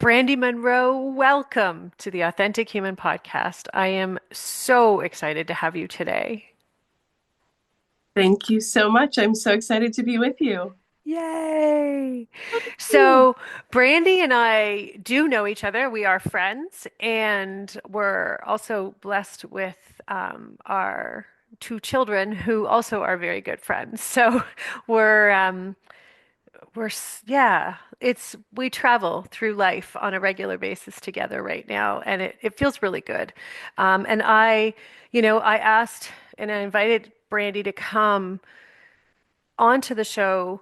Brandy Monro, welcome to the Authentic Human Podcast. I am so excited to have you today. Thank you so much. I'm so excited to be with you. Yay! Ooh. So, Brandy and I do know each other. We are friends, and we're also blessed with our two children who also are very good friends. So, we're yeah, we travel through life on a regular basis together right now, and it feels really good. And I asked and I invited Brandy to come onto the show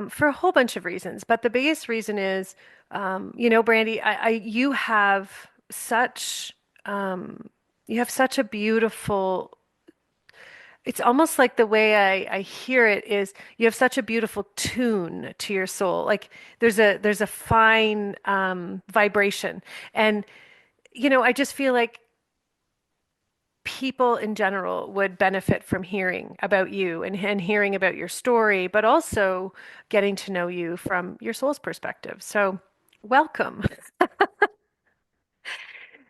for a whole bunch of reasons, but the biggest reason is, Brandy, you have such um, you have such a beautiful, it's almost like the way I hear it is you have such a beautiful tune to your soul. Like there's a fine vibration. And I just feel like people in general would benefit from hearing about you and hearing about your story, but also getting to know you from your soul's perspective. So welcome.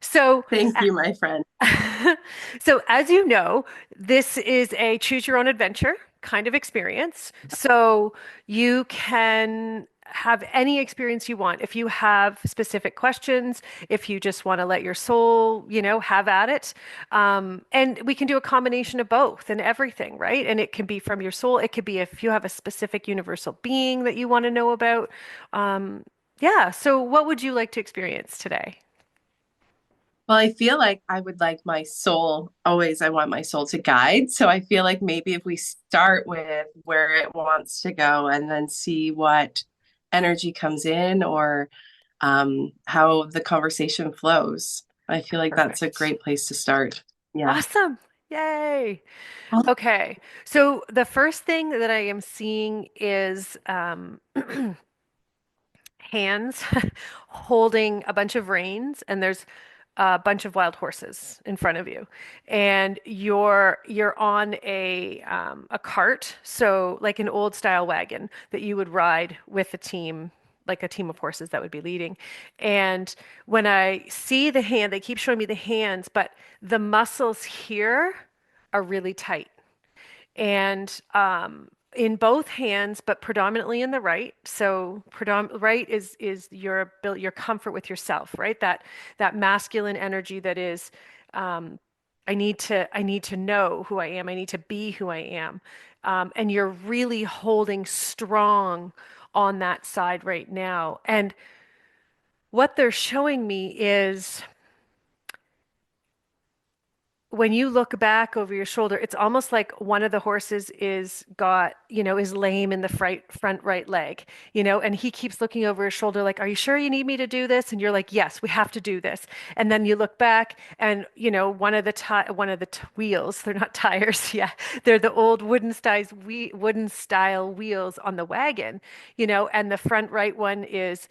So Thank you, my friend. So, as you know, this is a choose your own adventure kind of experience. So, you can have any experience you want. If you have specific questions, if you just want to let your soul, have at it. And we can do a combination of both and everything, right? And it can be from your soul. It could be if you have a specific universal being that you want to know about. Yeah. So, what would you like to experience today? Well, I feel like I would like my soul, always, I want my soul to guide. So I feel like maybe if we start with where it wants to go and then see what energy comes in or how the conversation flows, I feel like that's a Perfect. great place to start. Yeah. Awesome. Yay. Okay. So the first thing that I am seeing is hands holding a bunch of reins, and there's a bunch of wild horses in front of you, and you're on a cart, so like an old style wagon that you would ride with a team. Like a team of horses that would be leading. And when I see the hand, they keep showing me the hands, but the muscles here are really tight and in both hands, but predominantly in the right. So right is your ability, your comfort with yourself, right? That masculine energy that is, um, I need to know who I am. I need to be who I am. And you're really holding strong on that side right now. And what they're showing me is when you look back over your shoulder, it's almost like one of the horses is lame in the front right leg, and he keeps looking over his shoulder like, "Are you sure you need me to do this?" And you're like, "Yes, we have to do this." And then you look back and, one of the wheels, they're not tires, yeah, they're the old wooden style wheels on the wagon, and the front right one is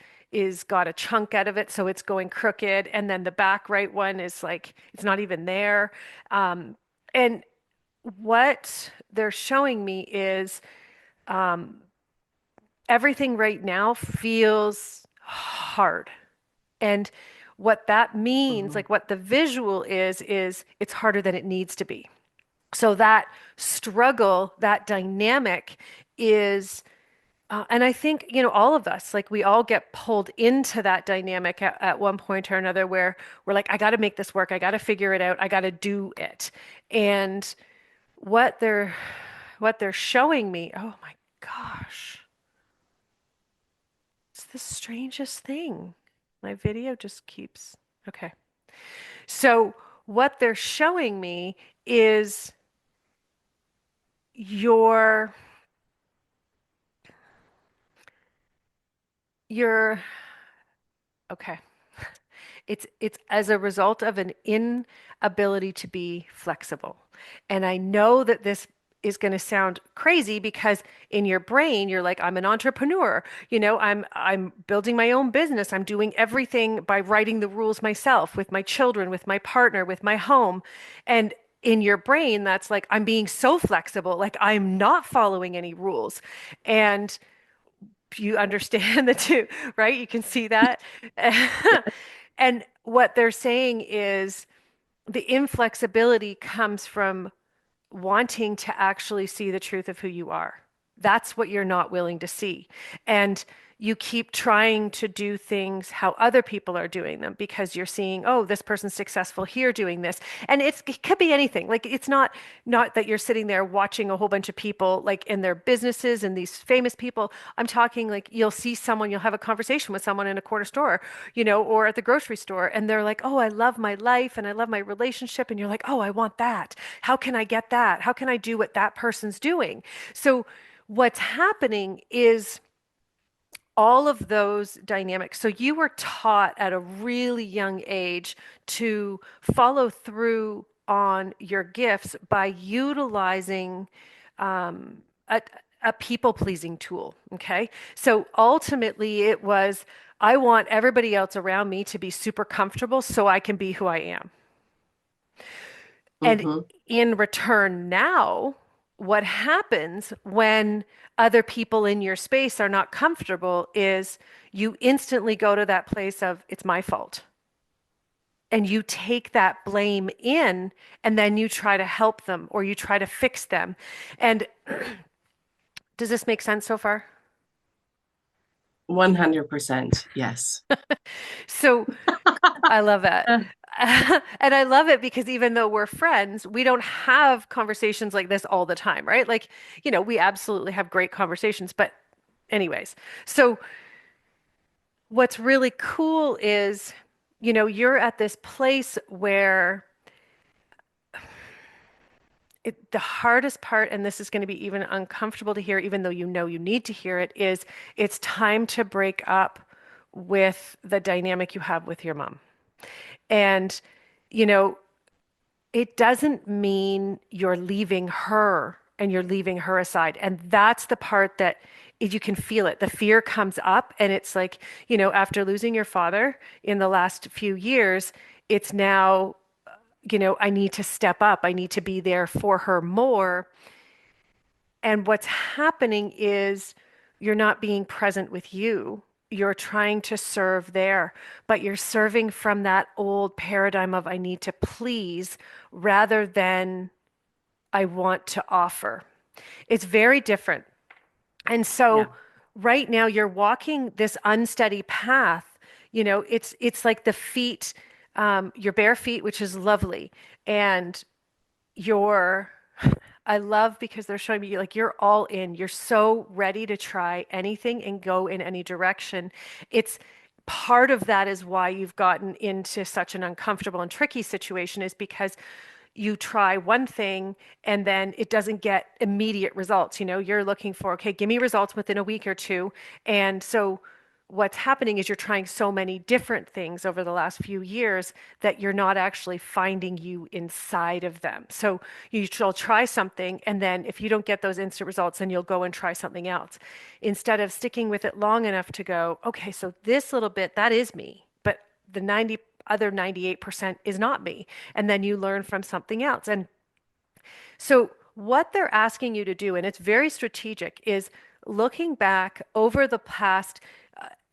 got a chunk out of it, so it's going crooked, and then the back right one is like it's not even there. Um, and what they're showing me is um, everything right now feels hard. And what that means, Mhm. like what the visual is it's harder than it needs to be. So that struggle, that dynamic is and I think, all of us, like we all get pulled into that dynamic at one point or another where we're like, I got to make this work. I got to figure it out. I got to do it. And what they're what they're showing me, oh my gosh, it's the strangest thing. My video just keeps, okay. So what they're showing me is your your okay. It's as a result of an inability to be flexible. And I know that this is going to sound crazy because in your brain you're like, I'm an entrepreneur. I'm building my own business. I'm doing everything by writing the rules myself with my children, with my partner, with my home. And in your brain that's like, I'm being so flexible, like I'm not following any rules. And You understand the two, right? You can see that. And what they're saying is the inflexibility comes from wanting to actually see the truth of who you are. That's what you're not willing to see. And you keep trying to do things how other people are doing them because you're seeing, oh, this person's successful here doing this. And it could be anything. Like it's not that you're sitting there watching a whole bunch of people like in their businesses and these famous people. I'm talking like you'll see someone, you'll have a conversation with someone in a corner store, or at the grocery store, and they're like, oh, I love my life and I love my relationship. And you're like, oh, I want that. How can I get that? How can I do what that person's doing? So what's happening is all of those dynamics. So you were taught at a really young age to follow through on your gifts by utilizing um, a, a people pleasing tool. Okay. So ultimately, it was I want everybody else around me to be super comfortable so I can be who I am. And Hmm. in return, now, what happens when other people in your space are not comfortable is you instantly go to that place of, it's my fault. And you take that blame in, and then you try to help them or you try to fix them. And does this make sense so far? 100%. Yes. So I love it. Uh, And I love it because even though we're friends, we don't have conversations like this all the time, right? Like, we absolutely have great conversations, but anyways. So what's really cool is, you're at this place where the hardest part, and this is going to be even uncomfortable to hear, even though you need to hear it, is it's time to break up with the dynamic you have with your mom. And, you know, it doesn't mean you're leaving her and you're leaving her aside. And that's the part that you can feel it. The fear comes up, and it's like, after losing your father in the last few years, it's now, I need to step up. I need to be there for her more. And what's happening is you're not being present with you. You're trying to serve there, but you're serving from that old paradigm of I need to please rather than I want to offer. It's very different. And yeah. so right now you're walking this unsteady path. It's like the feet, your bare feet, which is lovely, and your I love because they're showing me like you're all in. You're so ready to try anything and go in any direction. It's part of that is why you've gotten into such an uncomfortable and tricky situation is because you try one thing and then it doesn't get immediate results. You're looking for, okay, give me results within a week or two. And so what's happening is you're trying so many different things over the last few years that you're not actually finding you inside of them. So you'll try something, and then if you don't get those instant results, then you'll go and try something else instead of sticking with it long enough to go, okay, so this little bit, that is me, but the 90 other 98% is not me. And then you learn from something else. And so, what they're asking you to do, and it's very strategic, is looking back over the past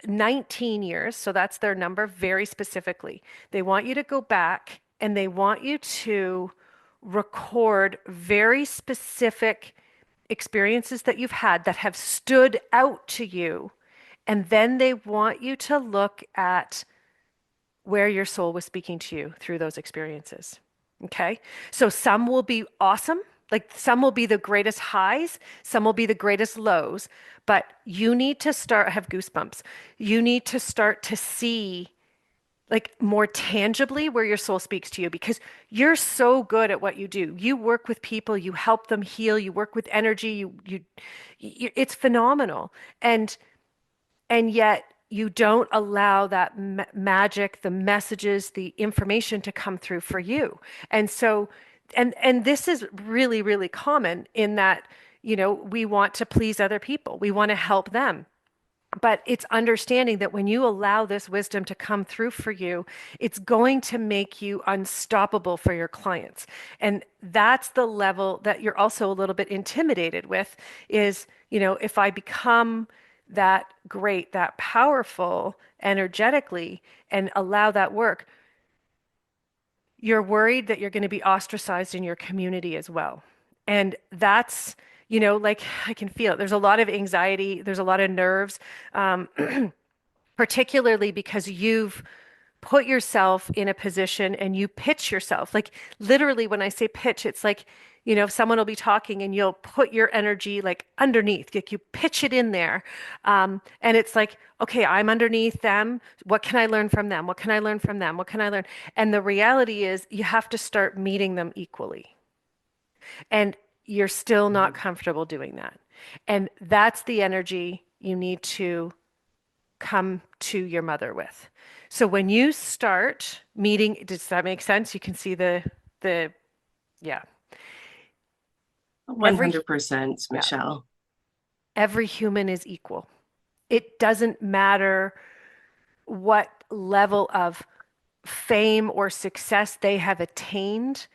19 years. So, that's their number very specifically. They want you to go back and they want you to record very specific experiences that you've had that have stood out to you. And then they want you to look at where your soul was speaking to you through those experiences. Okay. So some will be awesome. Like some will be the greatest highs, some will be the greatest lows, but you need to start, I have goosebumps. You need to start to see like more tangibly where your soul speaks to you because you're so good at what you do. You work with people, you help them heal, you work with energy, it's phenomenal. And yet you don't allow that magic, the messages, the information to come through for you. And so, and this is really, really common in that, we want to please other people. We want to help them. But it's understanding that when you allow this wisdom to come through for you, it's going to make you unstoppable for your clients. And that's the level that you're also a little bit intimidated with is, if I become that great, that powerful energetically and allow that work, you're worried that you're going to be ostracized in your community as well. And that's, like I can feel it. There's a lot of anxiety, there's a lot of nerves, um, particularly because you've put yourself in a position and you pitch yourself. Like literally, when I say pitch, it's like, someone will be talking and you'll put your energy like underneath, like you pitch it in there. And it's like, okay, I'm underneath them. What can I learn from them? What can I learn from them? What can I learn? And the reality is, you have to start meeting them equally. And you're still not comfortable doing that. And that's the energy you need to come to your mother with. So when you start meeting, does that make sense? You can see the yeah. Every 100%, yeah, Michelle. every human is equal. It doesn't matter what level of fame or success they have attained.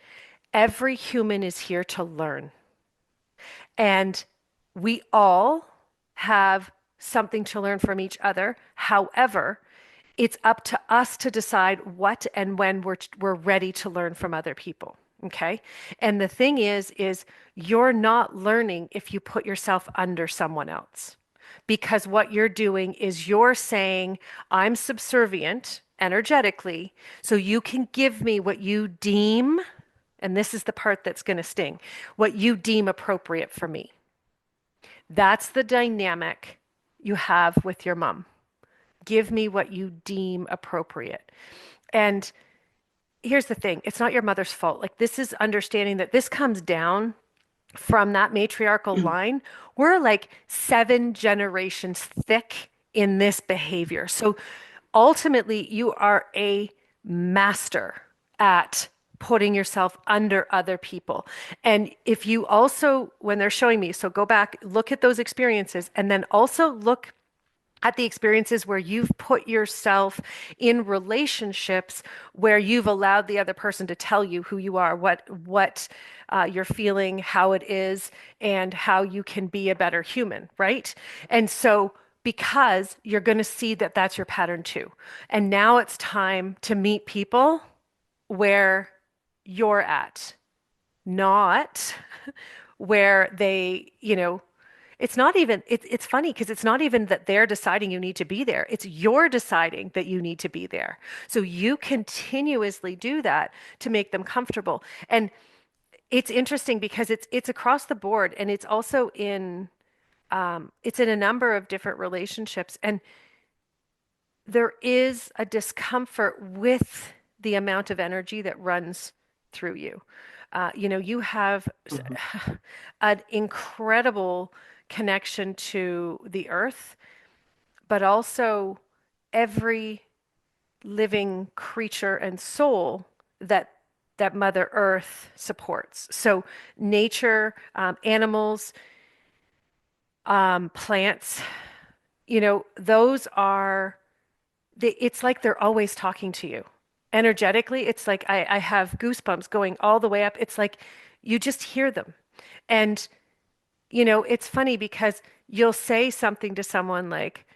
Every human is here to learn. And we all have something to learn from each other. However, it's up to us to decide what and when we're ready to learn from other people. Okay. And the thing is you're not learning if you put yourself under someone else. Because what you're doing is you're saying, I'm subservient energetically, so you can give me what you deem, and this is the part that's going to sting, what you deem appropriate for me. That's the dynamic you have with your mom. Give me what you deem appropriate. And here's the thing, it's not your mother's fault. Like, this is understanding that this comes down from that matriarchal line. We're like 7 generations thick in this behavior. So ultimately, you are a master at putting yourself under other people. And if you also, when they're showing me, so go back, look at those experiences, and then also look at the experiences where you've put yourself in relationships where you've allowed the other person to tell you who you are, what you're feeling, how it is, and how you can be a better human, right? And so because you're going to see that that's your pattern too. And now it's time to meet people where you're at, not where they, it's not even, it's funny because it's not even that they're deciding you need to be there. It's you're deciding that you need to be there. So you continuously do that to make them comfortable. And it's interesting because it's across the board and it's in a number of different relationships. And there is a discomfort with the amount of energy that runs through you. You have Mhm. an incredible connection to the earth, but also every living creature and soul that Mother Earth supports. So nature, animals, plants, those are it's like they're always talking to you. Energetically, it's like I have goosebumps going all the way up. It's like you just hear them. And, it's funny because you'll say something to someone like,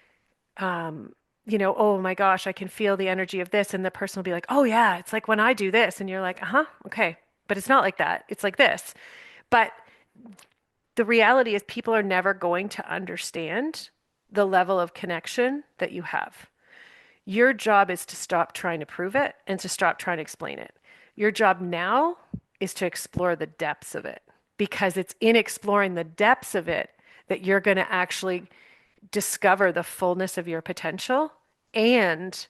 oh my gosh, I can feel the energy of this. And the person will be like, oh yeah, it's like when I do this. And you're like, uh-huh, okay. But it's not like that. It's like this. But the reality is people are never going to understand the level of connection that you have. Your job is to stop trying to prove it and to stop trying to explain it. Your job now is to explore the depths of it because it's in exploring the depths of it that you're going to actually discover the fullness of your potential and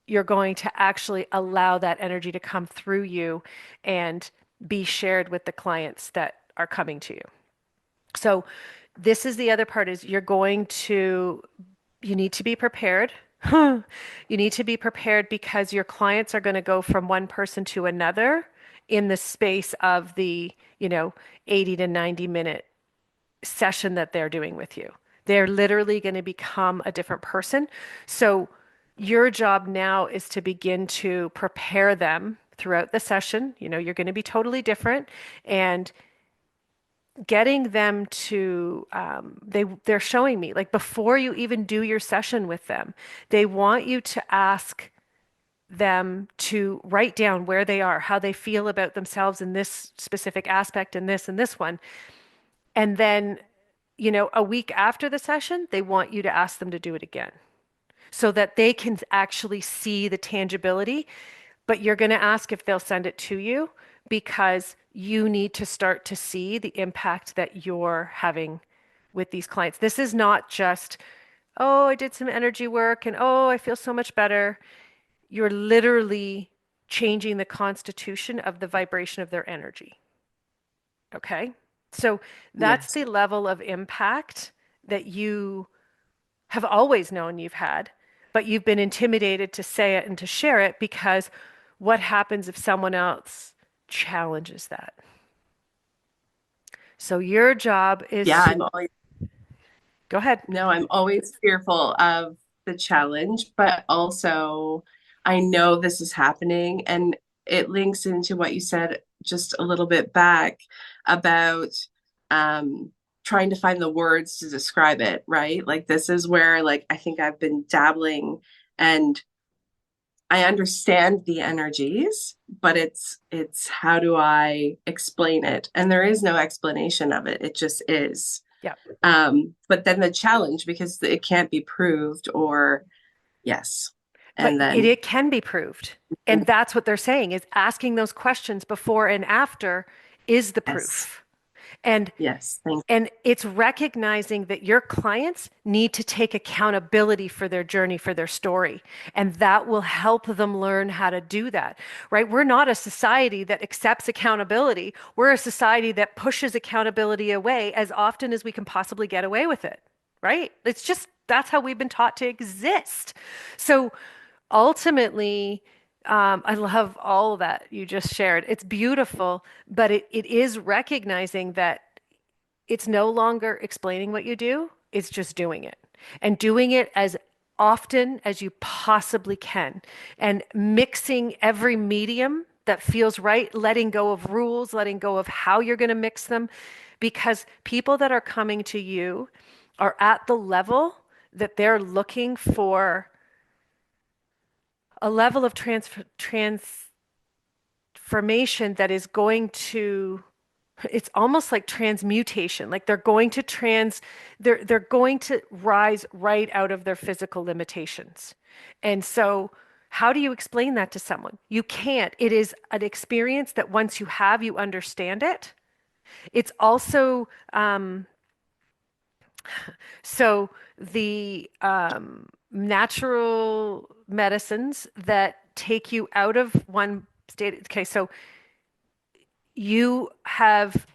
you're going to actually allow that energy to come through you and be shared with the clients that are coming to you. So this is the other part is you need to be prepared. You need to be prepared because your clients are going to go from one person to another in the space of the, 80 to 90-minute session that they're doing with you. They're literally going to become a different person. So your job now is to begin to prepare them throughout the session. You're going to be totally different and getting them to they're showing me like before you even do your session with them, they want you to ask them to write down where they are, how they feel about themselves in this specific aspect and this one. And then, a week after the session, they want you to ask them to do it again so that they can actually see the tangibility. But you're going to ask if they'll send it to you because you need to start to see the impact that you're having with these clients. This is not just, oh, I did some energy work and oh, I feel so much better. You're literally changing the constitution of the vibration of their energy. Okay. So that's Yes. the level of impact that you have always known you've had, but you've been intimidated to say it and to share it because what happens if someone else challenges that? So your job is Yeah, to I'm always go ahead. no, I'm always fearful of the challenge, but also I know this is happening and it links into what you said just a little bit back about um trying to find the words to describe it, right? Like this is where like I think I've been dabbling and I understand the energies, but it's how do I explain it? And there is no explanation of it. It just is. Yeah. But then the challenge because it can't be proved or yes. But And it, then it can be proved. And that's what they're saying is asking those questions before and after is the yes, proof. And yes, thank And it's recognizing that your clients need to take accountability for their journey, for their story. And that will help them learn how to do that, right? We're not a society that accepts accountability. We're a society that pushes accountability away as often as we can possibly get away with it, right? It's just, that's how we've been taught to exist. So ultimately, I love all of that you just shared. It's beautiful, but it is recognizing that it's no longer explaining what you do, it's just doing it and doing it as often as you possibly can and mixing every medium that feels right, letting go of rules, letting go of how you're going to mix them because people that are coming to you are at the level that they're looking for a level of transformation that is going to it's almost like transmutation like they're going to rise right out of their physical limitations. And so how do you explain that to someone? You can't. It is an experience that once you have, you understand it. It's also so the natural medicines that take you out of one state. Okay, so you have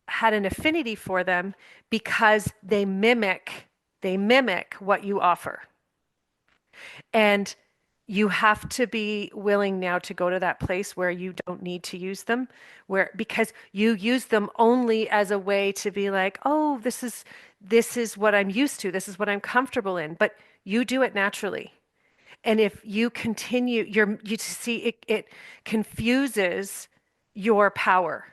had an affinity for them because they mimic what you offer. And you have to be willing now to go to that place where you don't need to use them, where because you use them only as a way to be like, oh, this is what I'm used to, this is what I'm comfortable in, but you do it naturally. And if you continue, you see it confuses your power,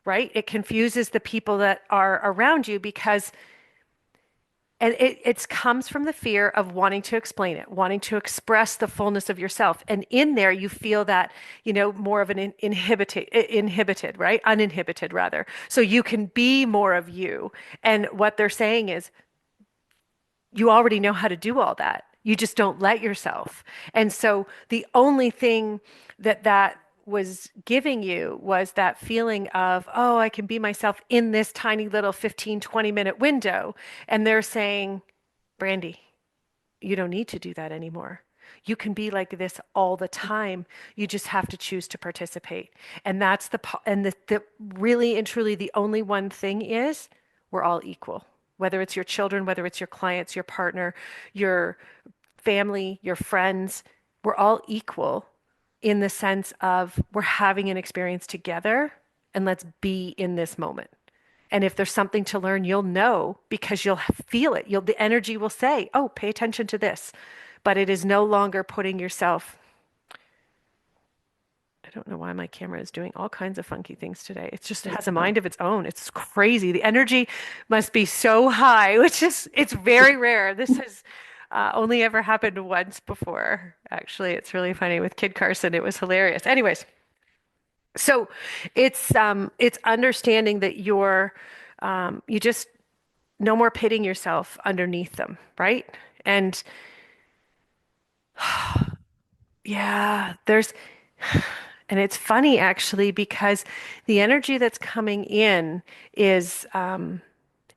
right? It confuses the people that are around you because and it comes from the fear of wanting to explain it, wanting to express the fullness of yourself. And in there, you feel that, more of an inhibited, right? Uninhibited, rather. So you can be more of you. And what they're saying is, you already know how to do all that. You just don't let yourself. And so the only thing that was giving you was that feeling of, oh, I can be myself in this tiny little 15, 20-minute window. And they're saying, Brandy, you don't need to do that anymore. You can be like this all the time. You just have to choose to participate. And that's the really and truly the only one thing is we're all equal. Whether it's your children, whether it's your clients, your partner, your family, your friends, we're all equal in the sense of we're having an experience together and let's be in this moment. And if there's something to learn, you'll know because you'll feel it. The energy will say, "Oh, pay attention to this." But it is no longer putting yourself don't know why my camera is doing all kinds of funky things today. It just There has a you go. mind of its own. It's crazy. The energy must be so high, which is, it's very rare. This has only ever happened once before. Actually, it's really funny with Kid Carson. It was hilarious. Anyways, so it's understanding that you just no more pitting yourself underneath them, right? And yeah, and it's funny actually because the energy that's coming in is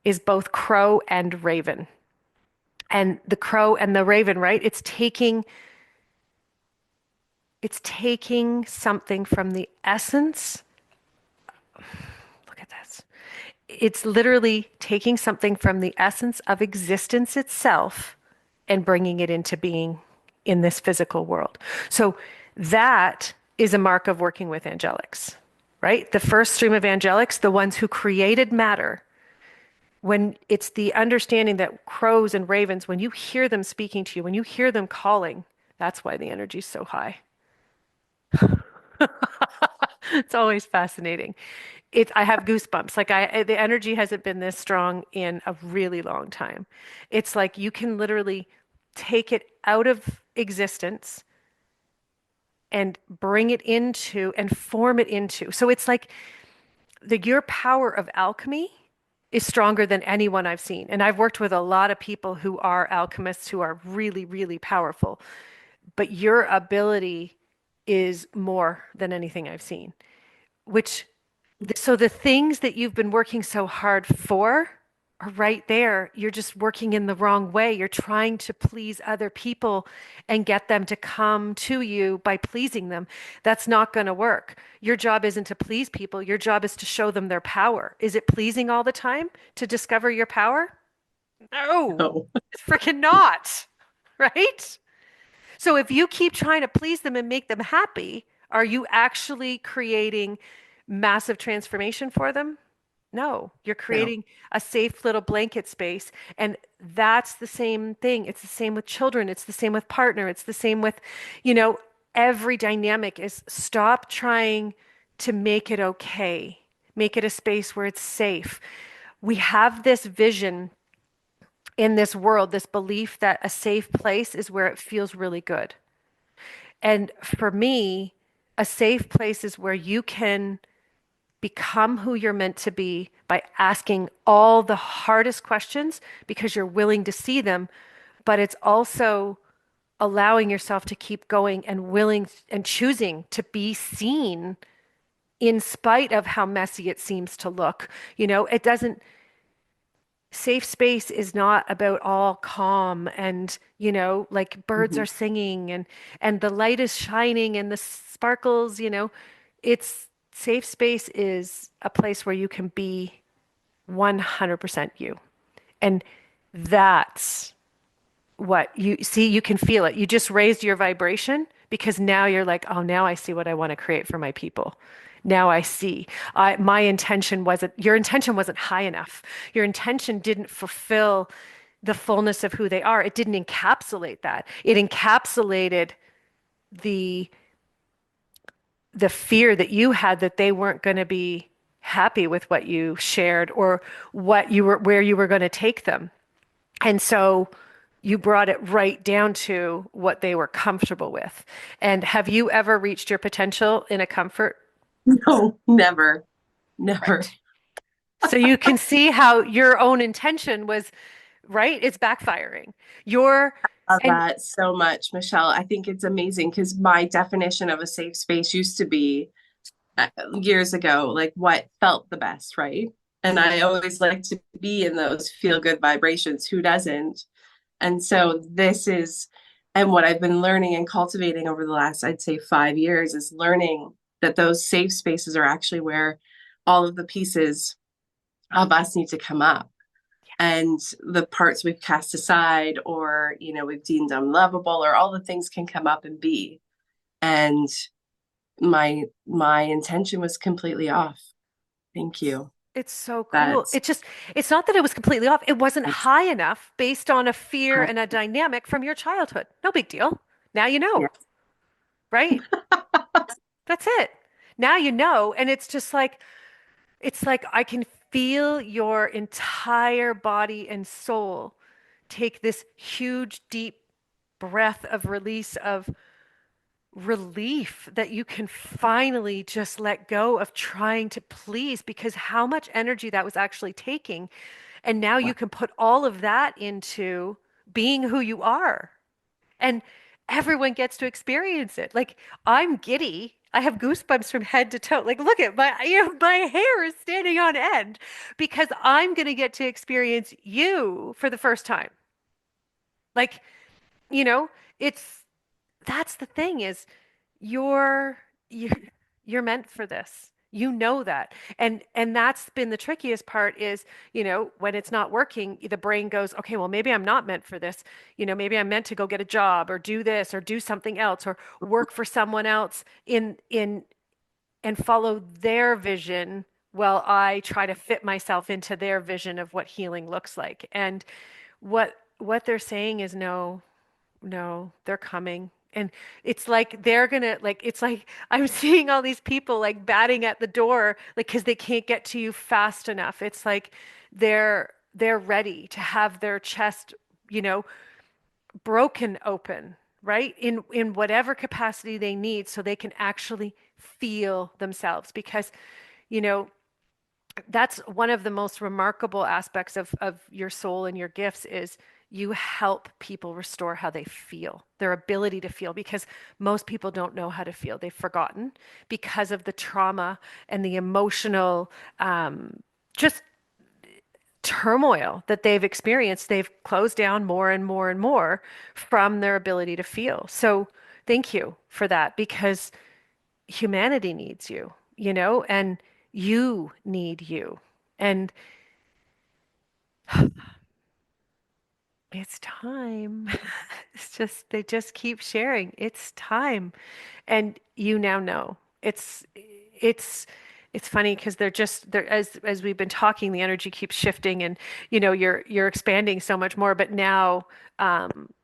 is both crow and raven. And the crow and the raven, right? It's taking something from the essence. Look at this. It's literally taking something from the essence of existence itself and bringing it into being in this physical world. So that is a mark of working with angelics, right? The first stream of angelics, the ones who created matter, when it's the understanding that crows and ravens, when you hear them speaking to you, when you hear them calling, that's why the energy is so high. It's always fascinating. I have goosebumps. The energy hasn't been this strong in a really long time. It's like you can literally take it out of existence and bring it into and form it into. So it's like your power of alchemy is stronger than anyone I've seen. And I've worked with a lot of people who are alchemists who are really, really powerful. But your ability is more than anything I've seen, which so the things that you've been working so hard for are right there. You're just working in the wrong way. You're trying to please other people and get them to come to you by pleasing them. That's not going to work. Your job isn't to please people. Your job is to show them their power. Is it pleasing all the time to discover your power? No, No. it's freaking not. Right? So if you keep trying to please them and make them happy, are you actually creating massive transformation for them? No, you're No. creating a safe little blanket space. And that's the same thing. It's the same with children. It's the same with partner. It's the same with, you know, every dynamic is stop trying to make it okay. Make it a space where it's safe. We have this vision in this world, this belief that a safe place is where it feels really good. And for me, a safe place is where you can become who you're meant to be by asking all the hardest questions because you're willing to see them, but it's also allowing yourself to keep going and willing and choosing to be seen in spite of how messy it seems to look. It doesn't, safe space is not about all calm and, like birds are Mhm. singing and the light is shining and the sparkles, it's safe space is a place where you can be 100% you. And that's what you see, you can feel it. You just raised your vibration because now you're like, oh, now I see what I want to create for my people. Now I see. My intention wasn't, your intention wasn't high enough. Your intention didn't fulfill the fullness of who they are. It didn't encapsulate that. It encapsulated the the fear that you had that they weren't going to be happy with what you shared or what you were where you were going to take them. And so you brought it right down to what they were comfortable with. And have you ever reached your potential in a comfort? No, never, never. Right. So you can see how your own intention was right. It's backfiring. Your Love and that so much, Michelle. I think it's amazing because my definition of a safe space used to be years ago, like what felt the best, right? And I always like to be in those feel good vibrations. Who doesn't? And so this is, and what I've been learning and cultivating over the last, I'd say 5 years is learning that those safe spaces are actually where all of the pieces of us need to come up. And the parts we've cast aside or, we've deemed unlovable or all the things can come up and be. And my intention was completely off. Thank you. it's so cool. That's It's not that it was completely off. It wasn't high enough based on a fear correct. and a dynamic from your childhood. No big deal. Now you Yeah. know, right? That's it. Now you know. And it's like I can feel your entire body and soul take this huge, deep breath of release, of relief that you can finally just let go of trying to please, because how much energy that was actually taking. And now you can put all of that into being who you are. And everyone gets to experience it. Like, I'm giddy. I have goosebumps from head to toe. Like, look at my, my hair is standing on end because I'm going to get to experience you for the first time. Like, you know, it's that's the thing is you're you're you're meant for this. You know that. And that's been the trickiest part is, when it's not working, the brain goes, okay, well, maybe I'm not meant for this. Maybe I'm meant to go get a job or do this or do something else or work for someone else in and follow their vision while I try to fit myself into their vision of what healing looks like. And what they're saying is no. No, they're coming. And it's like they're gonna like it's like I'm seeing all these people like batting at the door like because they can't get to you fast enough. It's like they're ready to have their chest, you know, broken open, right? In whatever capacity they need so they can actually feel themselves because, you know, that's one of the most remarkable aspects of your soul and your gifts is you help people restore how they feel, their ability to feel, because most people don't know how to feel. They've forgotten because of the trauma and the emotional just turmoil that they've experienced. They've closed down more and more and more from their ability to feel. So thank you for that because humanity needs you, and you need you. And it's time. It's just, they just keep sharing. It's time. And you now know. It's, it's funny because they're as we've been talking, the energy keeps shifting and you're expanding so much more. But now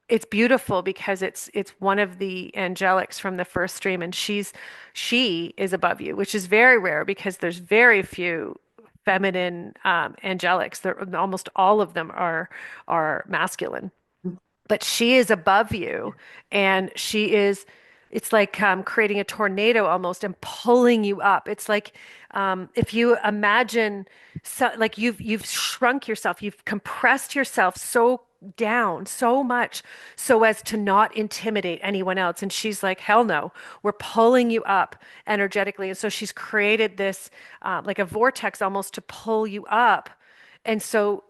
it's beautiful because it's one of the angelics from the first stream and she is above you, which is very rare because there's very few feminine angelics. Almost all of them are masculine, but she is above you and it's like creating a tornado almost and pulling you up. It's like if you imagine like you've shrunk yourself, you've compressed yourself so down so much so as to not intimidate anyone else. And she's like, hell no, we're pulling you up energetically. And so she's created this like a vortex almost to pull you up. And so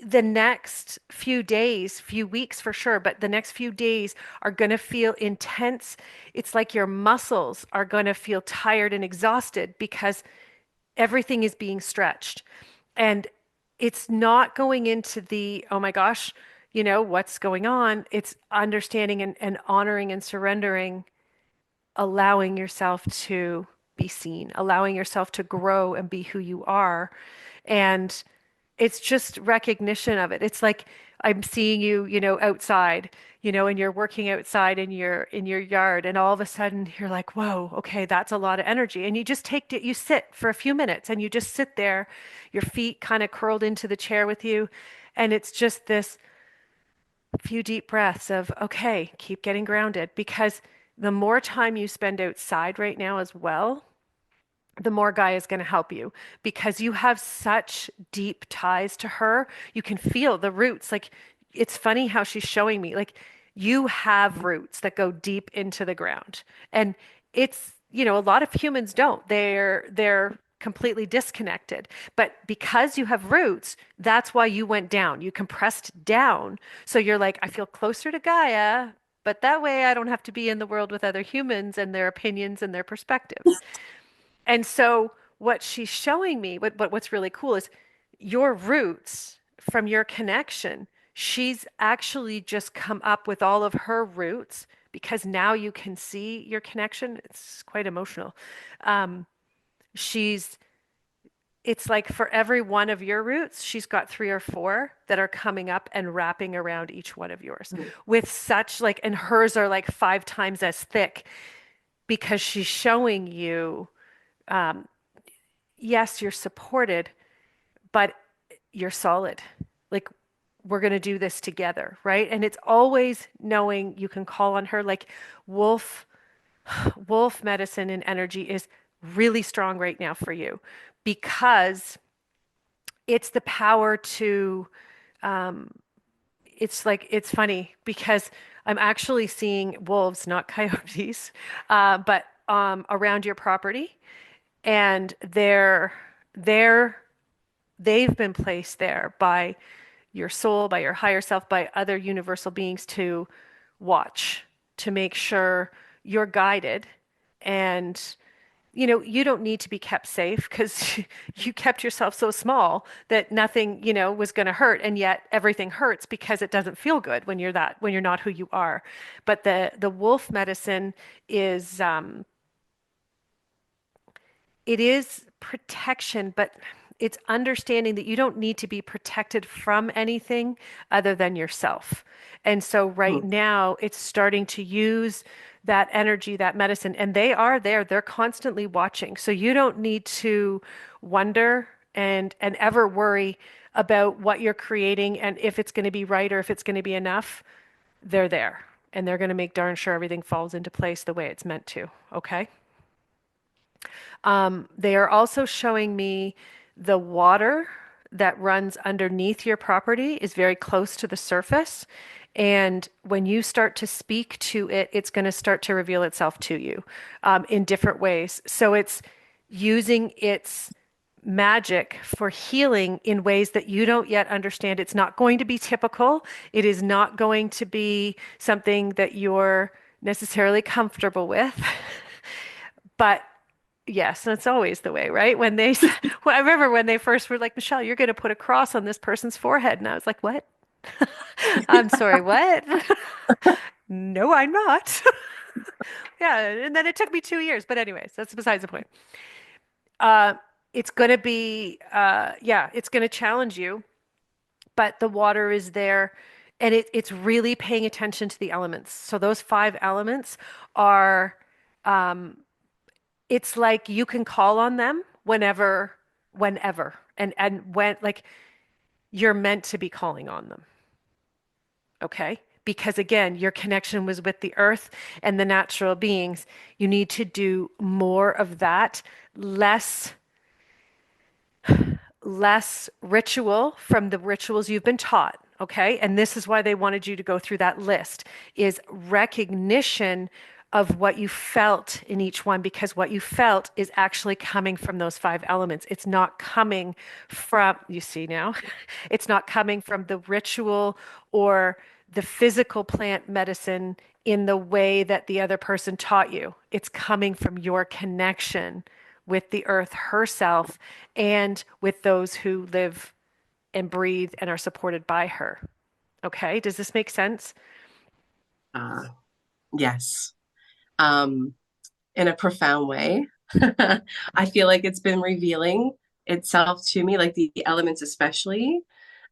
the next few days, few weeks for sure, but the next few days are going to feel intense. It's like your muscles are going to feel tired and exhausted because everything is being stretched. And it's not going into the, oh my gosh, what's going on? It's understanding and honoring and surrendering, allowing yourself to be seen, allowing yourself to grow and be who you are. And it's just recognition of it. It's like I'm seeing you, outside, and you're working outside in your yard, and all of a sudden you're like, whoa, okay, that's a lot of energy. And you just take it, you sit for a few minutes and you just sit there, your feet kind of curled into the chair with you. And it's just this few deep breaths of, okay, keep getting grounded because the more time you spend outside right now as well, the more Gaia is going to help you because you have such deep ties to her. You can feel the roots. Like it's funny how she's showing me, like you have roots that go deep into the ground. And it's, a lot of humans don't. They're completely disconnected. But because you have roots, that's why you went down. You compressed down. So you're like, I feel closer to Gaia, but that way I don't have to be in the world with other humans and their opinions and their perspectives. And so what she's showing me, what's really cool is your roots from your connection. She's actually just come up with all of her roots because now you can see your connection. It's quite emotional. Um, she's it's like for every one of your roots, she's got three or four that are coming up and wrapping around each one of yours with such like, and hers are like 5 times as thick because she's showing you, um, yes, you're supported, but you're solid. Like, we're going to do this together, right? And it's always knowing you can call on her. Like, wolf wolf medicine and energy is really strong right now for you because it's the power to, um, it's like, it's funny because I'm actually seeing wolves, not coyotes, but around your property. And they're, they've been placed there by your soul, by your higher self, by other universal beings to watch, to make sure you're guided. And, you don't need to be kept safe because you kept yourself so small that nothing, was going to hurt. And yet everything hurts because it doesn't feel good when when you're not who you are. But the wolf medicine is, it is protection, but it's understanding that you don't need to be protected from anything other than yourself. And so right Mhm. now it's starting to use that energy, that medicine, and they are there. They're constantly watching. So you don't need to wonder and ever worry about what you're creating and if it's going to be right or if it's going to be enough. They're there. And they're going to make darn sure everything falls into place the way it's meant to. Okay? They are also showing me the water that runs underneath your property is very close to the surface. And when you start to speak to it, it's going to start to reveal itself to you in different ways. So it's using its magic for healing in ways that you don't yet understand. It's not going to be typical. It is not going to be something that you're necessarily comfortable with. But yes, that's always the way, right? Well, I remember when they first were like, Michelle, you're going to put a cross on this person's forehead. And I was like, what? I'm sorry, what? No, I'm not. Yeah. And then it took me 2 years. But anyways, that's besides the point. Uh, it's going to be, yeah, it's going to challenge you, but the water is there and it's really paying attention to the elements. So those five elements are, um, it's like you can call on them whenever, and when, like, you're meant to be calling on them, okay? Because again, your connection was with the earth and the natural beings. You need to do more of that, less less ritual from the rituals you've been taught, okay? And this is why they wanted you to go through that list, is recognition of what you felt in each one, because what you felt is actually coming from those five elements. It's not coming from, you see now, it's not coming from the ritual or the physical plant medicine in the way that the other person taught you. It's coming from your connection with the earth herself and with those who live and breathe and are supported by her. Okay, does this make sense? Uh, yes. Um, in a profound way. I feel like it's been revealing itself to me, like the elements especially.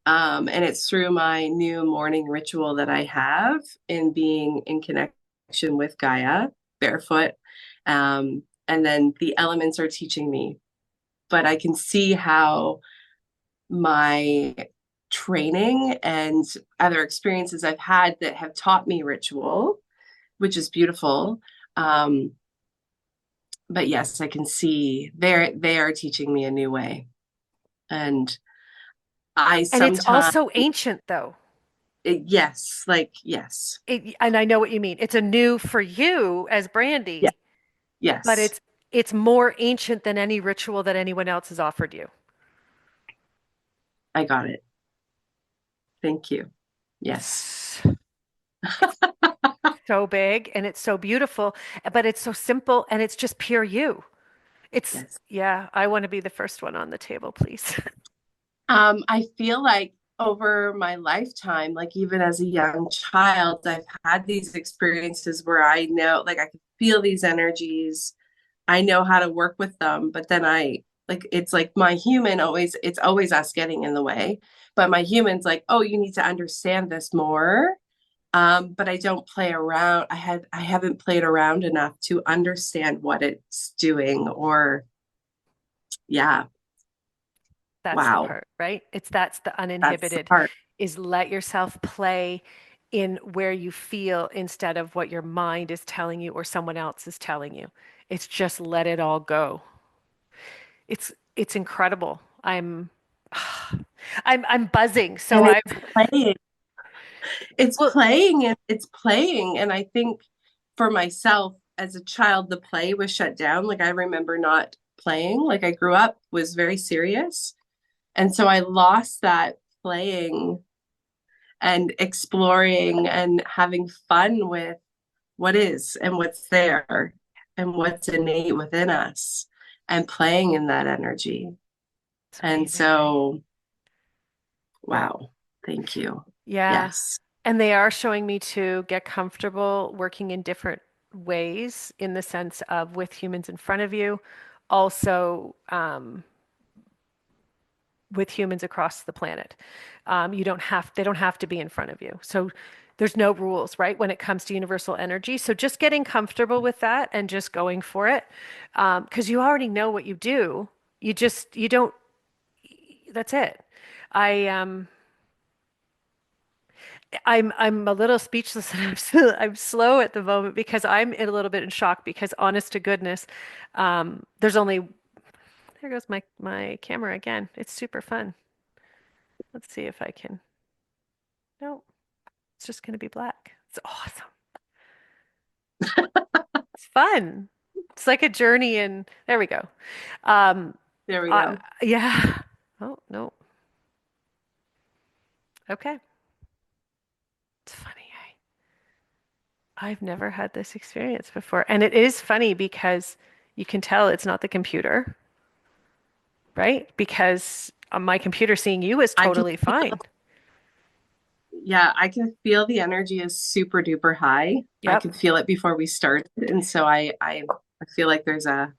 And it's through my new morning ritual that I have in being in connection with Gaia, barefoot. And then the elements are teaching me, but I can see how my training and other experiences I've had that have taught me ritual, which is beautiful. Um, but yes, I can see they are teaching me a new way. And I And it's sometimes, also ancient, though. yes, like, yes, And I know what you mean. It's a new for you as yeah, Brandy, but yes, it's more ancient than any ritual that anyone else has offered you. I got it. Thank you. Yes, It's so big and it's so beautiful, but it's so simple and it's just pure you. It's, yes. yeah, I want to be the first one on the table, please. I feel like over my lifetime, like even as a young child, I've had these experiences where I know, like, I can feel these energies. I know how to work with them, but then it's like my human always, it's always us getting in the way. But my human's like, oh, you need to understand this more. But I don't play around. I haven't played around enough to understand what it's doing or yeah, That's the wow. part, right? That's the That's the uninhibited, part. is let yourself play in where you feel instead of what your mind is telling you or someone else is telling you. It's just let it all go. It's incredible. I'm buzzing. So And I've playing. It's well, playing and it's playing. And I think for myself as a child, the play was shut down. Like I remember not playing. Like I grew up, was very serious. And so I lost that playing and exploring and having fun with what is and what's there and what's innate within us and playing in that energy. it's And amazing, eh? so, wow, thank you. Yeah. Yes, And they are showing me to get comfortable working in different ways in the sense of with humans in front of you, also with humans across the planet. They don't have to be in front of you. So there's no rules, right, when it comes to universal energy. So just getting comfortable with that and just going for it, because you already know what you do. You don't, that's it. I, I'm a little speechless and I'm slow at the moment because I'm in a little bit in shock because honest to goodness, there's only, there goes my camera again. It's super fun. Let's see if I can, no, it's just going to be black. It's awesome. It's fun. It's like a journey and there we go. Um, there we I, go. yeah. Oh, no. Okay. It's funny. I've never had this experience before. And it is funny because you can tell it's not the computer, right? Because my computer seeing you is I can, totally fine. yeah, I can feel the energy is super duper high. I Yep. could feel it before we started. And so I feel like there's a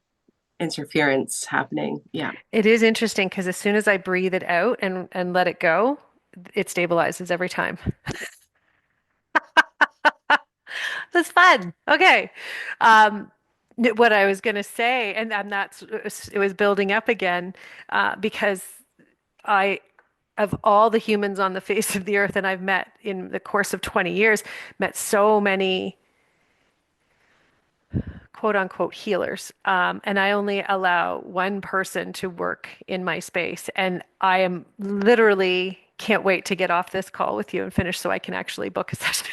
interference happening. Yeah. It is interesting because as soon as I breathe it out and let it go, it stabilizes every time. That's fun. Okay. Um, what I was going to say, and that's it was building up again because I, of all the humans on the face of the earth, and I've met in the course of 20 years, met so many quote unquote healers. And I only allow one person to work in my space. And I am literally can't wait to get off this call with you and finish so I can actually book a session.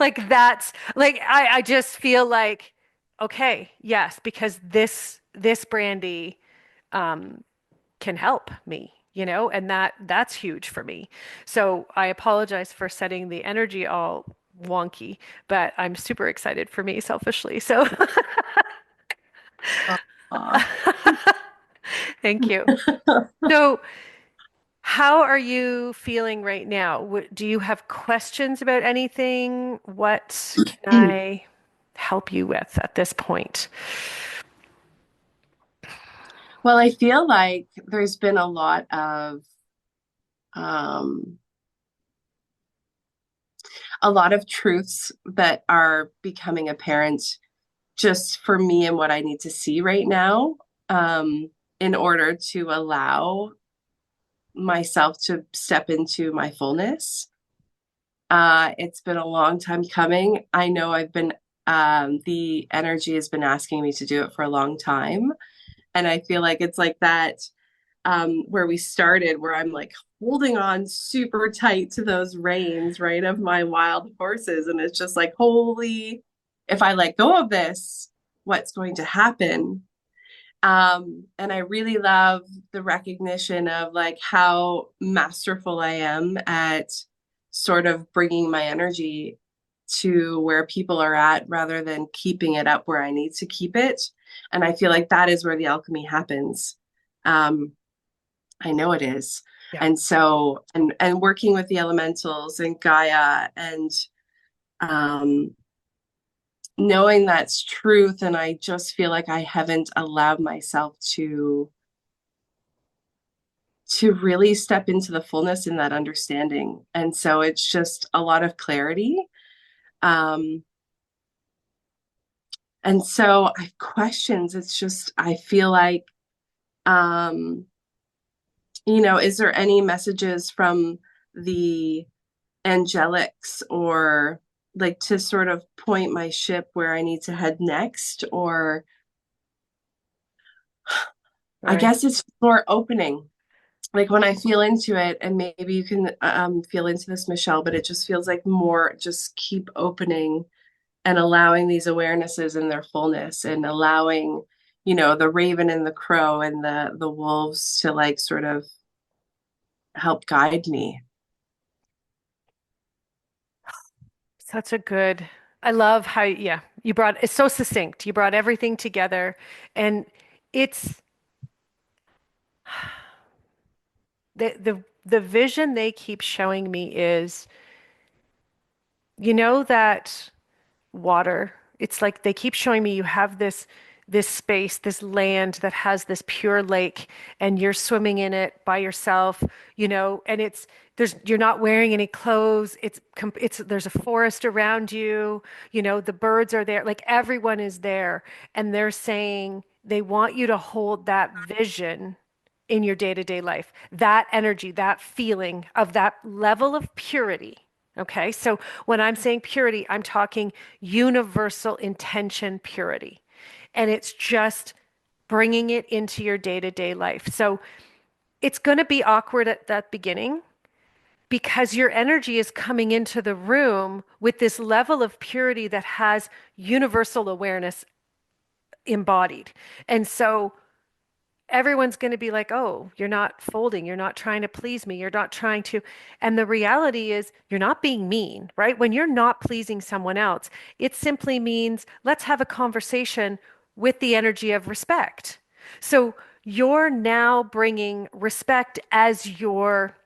Like that's like I just feel like, okay, yes, because this Brandy can help me, and that's huge for me. So I apologize for setting the energy all wonky, but I'm super excited for me selfishly. So Aw. thank you. So how are you feeling right now? Do you have questions about anything? What can I help you with at this point? Well, I feel like there's been um, a lot of truths that are becoming apparent just for me and what I need to see right now, in order to allow myself to step into my fullness. It's been a long time coming. I know the energy has been asking me to do it for a long time. And I feel like it's like that, where we started, where I'm like holding on super tight to those reins, right, of my wild horses. And it's just like, holy, if I let go of this, what's going to happen? And I really love the recognition of like how masterful I am at sort of bringing my energy to where people are at rather than keeping it up where I need to keep it. And I feel like that is where the alchemy happens. Um, I know it is. Yeah. And so, and working with the elementals and Gaia and um, knowing that's truth. And I just feel like I haven't allowed myself to really step into the fullness in that understanding. And so it's just a lot of clarity. Um, and so I have questions. It's just, I feel like, um, is there any messages from the angelics or like to sort of point my ship where I need to head next? Or I Right. guess it's more opening. Like when I feel into it, and maybe you can feel into this, Michelle, but it just feels like more just keep opening and allowing these awarenesses in their fullness and allowing, the raven and the crow and the wolves to like sort of help guide me. Such a good, I love how, yeah, you brought, it's so succinct. You brought everything together and it's the vision they keep showing me is, that water. It's like they keep showing me you have this space, this land that has this pure lake and you're swimming in it by yourself, and you're not wearing any clothes. It's there's a forest around you, the birds are there, like everyone is there and they're saying they want you to hold that vision in your day-to-day life, that energy, that feeling of that level of purity. Okay, so when I'm saying purity, I'm talking universal intention purity. And it's just bringing it into your day to day life. So it's going to be awkward at that beginning because your energy is coming into the room with this level of purity that has universal awareness embodied. And so everyone's going to be like, oh, you're not folding. You're not trying to please me. You're not trying to. And the reality is, you're not being mean, right? When you're not pleasing someone else, it simply means let's have a conversation with the energy of respect. So you're now bringing respect as your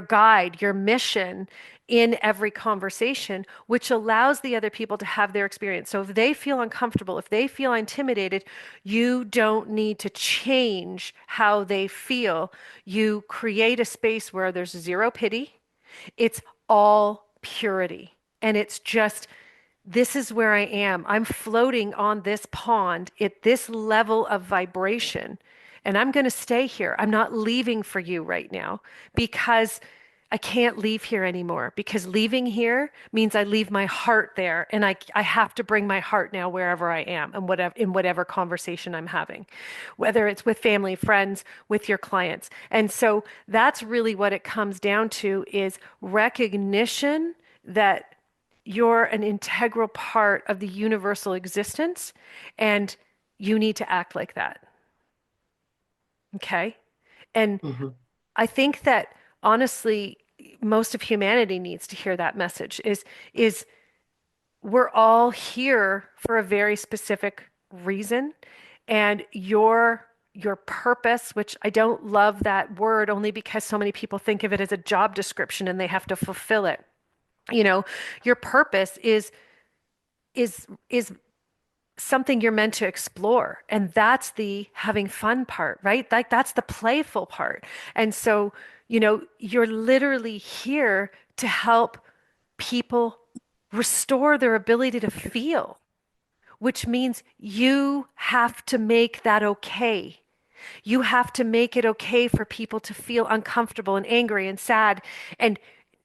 guide, your mission in every conversation, which allows the other people to have their experience. So if they feel uncomfortable, if they feel intimidated, you don't need to change how they feel. You create a space where there's zero pity, it's all purity. And it's just, this is where I am. I'm floating on this pond at this level of vibration, and I'm going to stay here. I'm not leaving for you right now because I can't leave here anymore. Because leaving here means I leave my heart there, and I have to bring my heart now wherever I am and whatever conversation I'm having, whether it's with family, friends, with your clients. And so that's really what it comes down to is recognition that you're an integral part of the universal existence and you need to act like that. Okay. And Mhm. I think that honestly, most of humanity needs to hear that message is we're all here for a very specific reason. And your purpose, which I don't love that word only because so many people think of it as a job description and they have to fulfill it. You know, your purpose is something you're meant to explore. And that's the having fun part, right? Like that's the playful part. And so, you're literally here to help people restore their ability to feel, which means you have to make that okay. You have to make it okay for people to feel uncomfortable and angry and sad. And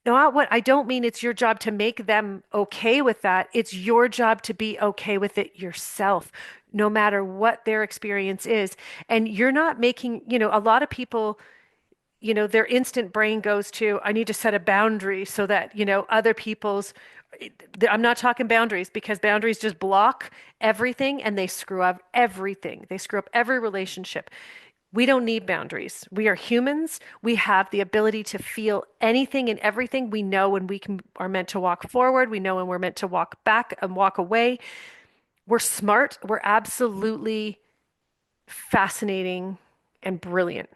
not what I don't mean it's your job to make them okay with that. It's your job to be okay with it yourself, no matter what their experience is. And you're not making, a lot of people, their instant brain goes to, I need to set a boundary so that, other people's, I'm not talking boundaries because boundaries just block everything and they screw up everything. They screw up every relationship. We don't need boundaries. We are humans. We have the ability to feel anything and everything. We know when are meant to walk forward. We know when we're meant to walk back and walk away. We're smart. We're absolutely fascinating and brilliant.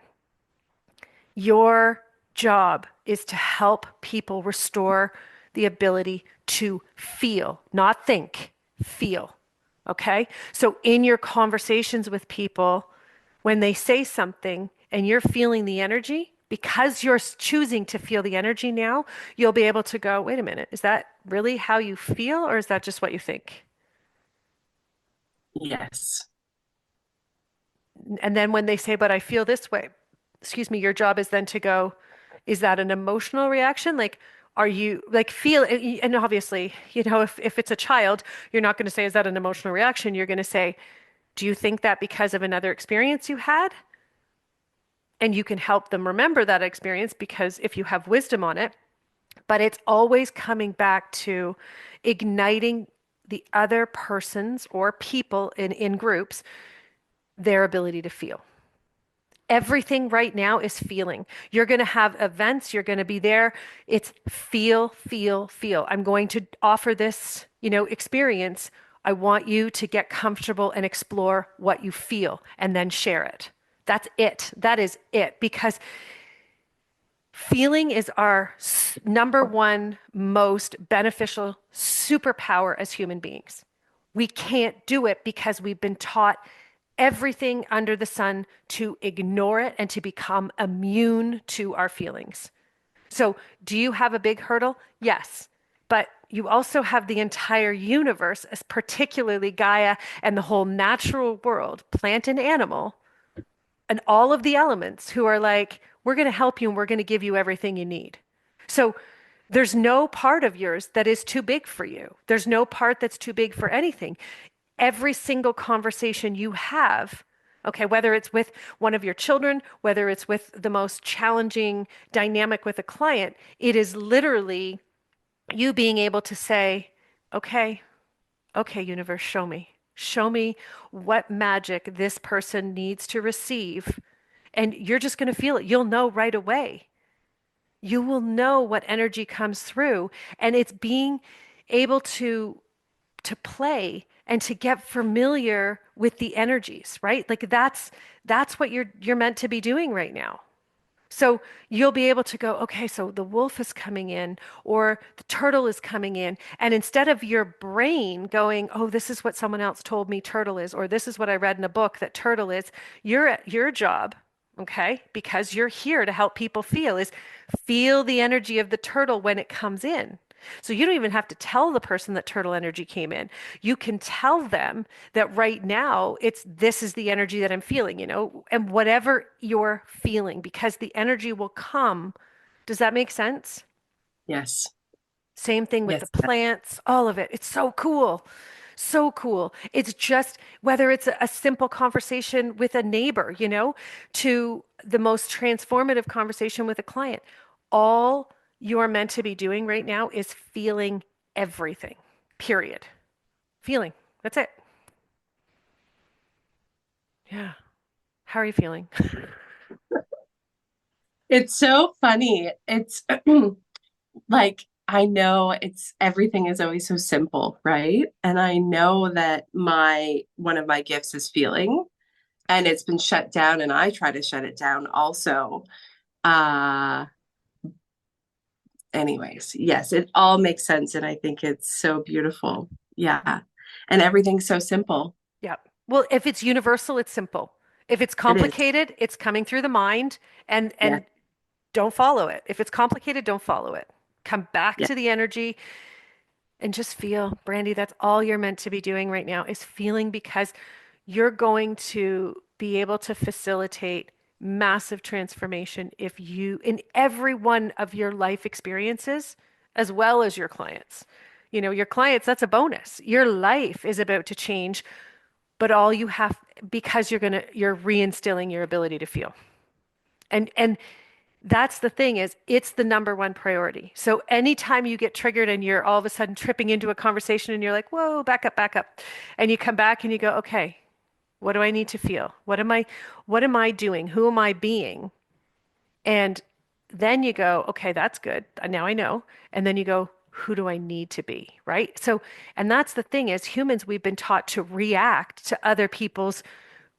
Your job is to help people restore the ability to feel, not think, feel. Okay? So in your conversations with people, when they say something, and you're feeling the energy, because you're choosing to feel the energy now, you'll be able to go, wait a minute, is that really how you feel, or is that just what you think? Yes. And then when they say, but I feel this way, excuse me, your job is then to go, is that an emotional reaction? Like, are you like feel, and obviously, if it's a child, you're not going to say, is that an emotional reaction? You're going to say, do you think that because of another experience you had? And you can help them remember that experience because if you have wisdom on it, but it's always coming back to igniting the other person's or people in groups, their ability to feel. Everything right now is feeling. You're going to have events, you're going to be there. It's feel, feel, feel. I'm going to offer this, experience. I want you to get comfortable and explore what you feel and then share it. That's it. That is it. Because feeling is our number one most beneficial superpower as human beings. We can't do it because we've been taught everything under the sun to ignore it and to become immune to our feelings. So, do you have a big hurdle? Yes. But you also have the entire universe, as particularly Gaia and the whole natural world, plant and animal, and all of the elements who are like, we're going to help you and we're going to give you everything you need. So there's no part of yours that is too big for you. There's no part that's too big for anything. Every single conversation you have, okay, whether it's with one of your children, whether it's with the most challenging dynamic with a client, it is literally you being able to say, okay, okay, universe, show me. Show me what magic this person needs to receive. And you're just going to feel it. You'll know right away. You will know what energy comes through. And it's being able to play and to get familiar with the energies, right? Like that's what you're meant to be doing right now. So you'll be able to go, okay, so the wolf is coming in or the turtle is coming in. And instead of your brain going, oh, this is what someone else told me turtle is, or this is what I read in a book that turtle is, your job, okay, because you're here to help people feel, is feel the energy of the turtle when it comes in. So you don't even have to tell the person that turtle energy came in. You can tell them that right now it's this is the energy that I'm feeling, and whatever you're feeling, because the energy will come. Does that make sense? Yes. Same thing with the Yes. plants, all of it. It's so cool. So cool. It's just whether it's a simple conversation with a neighbor, to the most transformative conversation with a client. All you're meant to be doing right now is feeling everything, period. Feeling. That's it. Yeah. How are you feeling? It's so funny. It's like I know it's everything is always so simple, right? And I know that my one of my gifts is feeling, and it's been shut down, and I try to shut it down also. Uh Anyways, yes, it all makes sense, and I think it's so beautiful. Yeah. And everything's so simple. Yeah. Well, if it's universal, it's simple. If it's It is. complicated, it's coming through the mind and Yeah. and don't follow it. If it's complicated, don't follow it. Come back Yeah. to the energy and just feel, Brandy, that's all you're meant to be doing right now is feeling because you're going to be able to facilitate massive transformation if you, in every one of your life experiences, as well as your clients. Your clients, that's a bonus. Your life is about to change, but all you have, because you're reinstilling your ability to feel. And that's the thing is it's the number one priority. So anytime you get triggered and you're all of a sudden tripping into a conversation and you're like, whoa, back up, back up. And you come back and you go, okay, what do I need to feel? What am I doing? Who am I being? And then you go, okay, that's good. Now I know. And then you go, who do I need to be? Right? So, and that's the thing is humans, we've been taught to react to other people's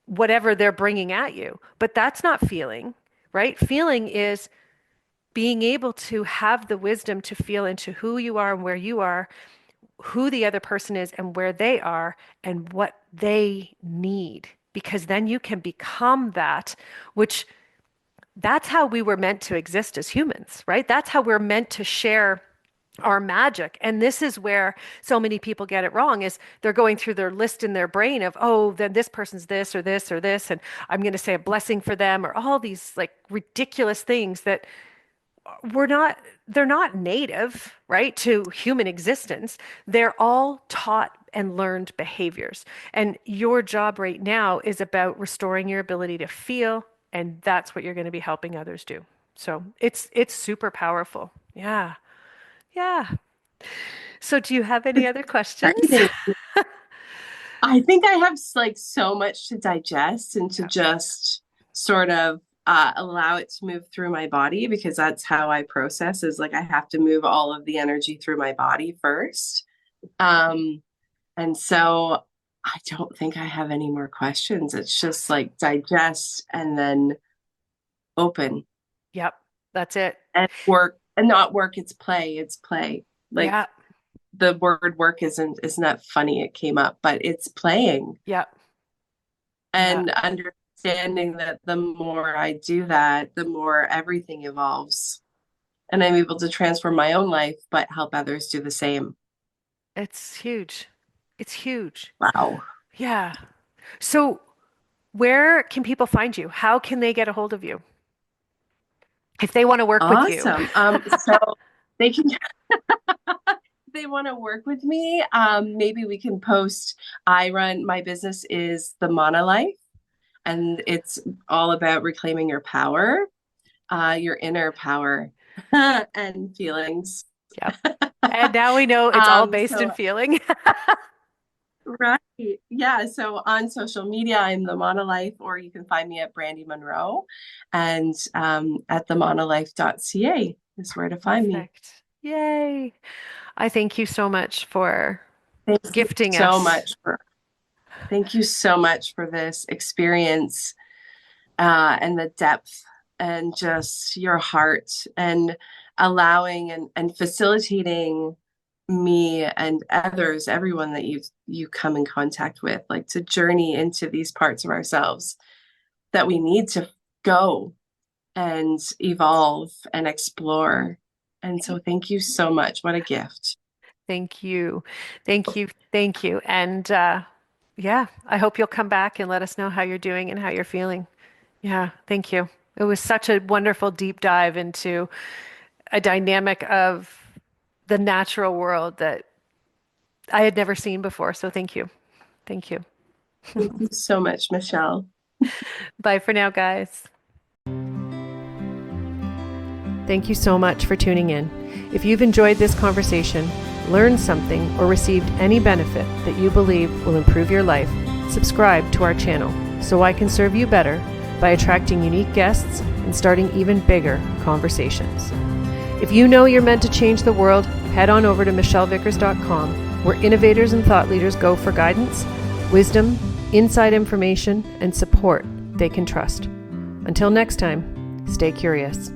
whatever they're bringing at you. But that's not feeling, right? Feeling is being able to have the wisdom to feel into who you are and where you are, who the other person is and where they are and what they need. Because then you can become that, which that's how we were meant to exist as humans, right? That's how we're meant to share our magic. And this is where so many people get it wrong is they're going through their list in their brain of, oh, then this person's this or this or this, and I'm going to say a blessing for them, or all these like ridiculous things that we're not, they're not native, right, to human existence. They're all taught and learned behaviors. And your job right now is about restoring your ability to feel, and that's what you're going to be helping others do. So it's super powerful. Yeah. Yeah. So do you have any other questions? Exciting. I think I have like so much to digest and to Yeah. just sort of allow it to move through my body because that's how I process is like I have to move all of the energy through my body first. Um, and so I don't think I have any more questions. It's just Awesome. like digest and then open Yep. That's it. and work and not work. It's play. It's play. Like Yeah. the word work isn't that funny. It came up, but it's playing Yep. Yeah. and understanding that the more I do that, the more everything evolves. And I'm able to transform my own life, but help others do the same. It's huge. It's huge. Wow. Yeah. So where can people find you? How can they get a hold of you if they want to work with you? Awesome. So they can they want to work with me. Maybe we can post. I run my business is the Mana Life, and it's all about reclaiming your power, your inner power, and feelings. Yep. And now we know it's all based in So feeling. right, yeah. So on social media, I'm the Mana Life, or you can find me at Brandy Monro, and at themonalife.ca is where to find me. Perfect. Yay. I thank you so much for Thank you gifting so us. much for Thank you so much for this experience and the depth and just your heart and allowing and facilitating me and others, everyone that you come in contact with, like to journey into these parts of ourselves that we need to go and evolve and explore. And so thank you so much. What a gift. Thank you. Thank you. Thank you. And yeah, I hope you'll come back and let us know how you're doing and how you're feeling. Yeah, thank you. It was such a wonderful deep dive into a dynamic of the natural world that I had never seen before. So thank you. Thank you. Thank you so much, Michelle. Bye for now, guys. Thank you so much for tuning in. If you've enjoyed this conversation, learned something, or received any benefit that you believe will improve your life, subscribe to our channel so I can serve you better by attracting unique guests and starting even bigger conversations. If you know you're meant to change the world, head on over to michellevickers.com, where innovators and thought leaders go for guidance, wisdom, inside information, and support they can trust. Until next time, stay curious.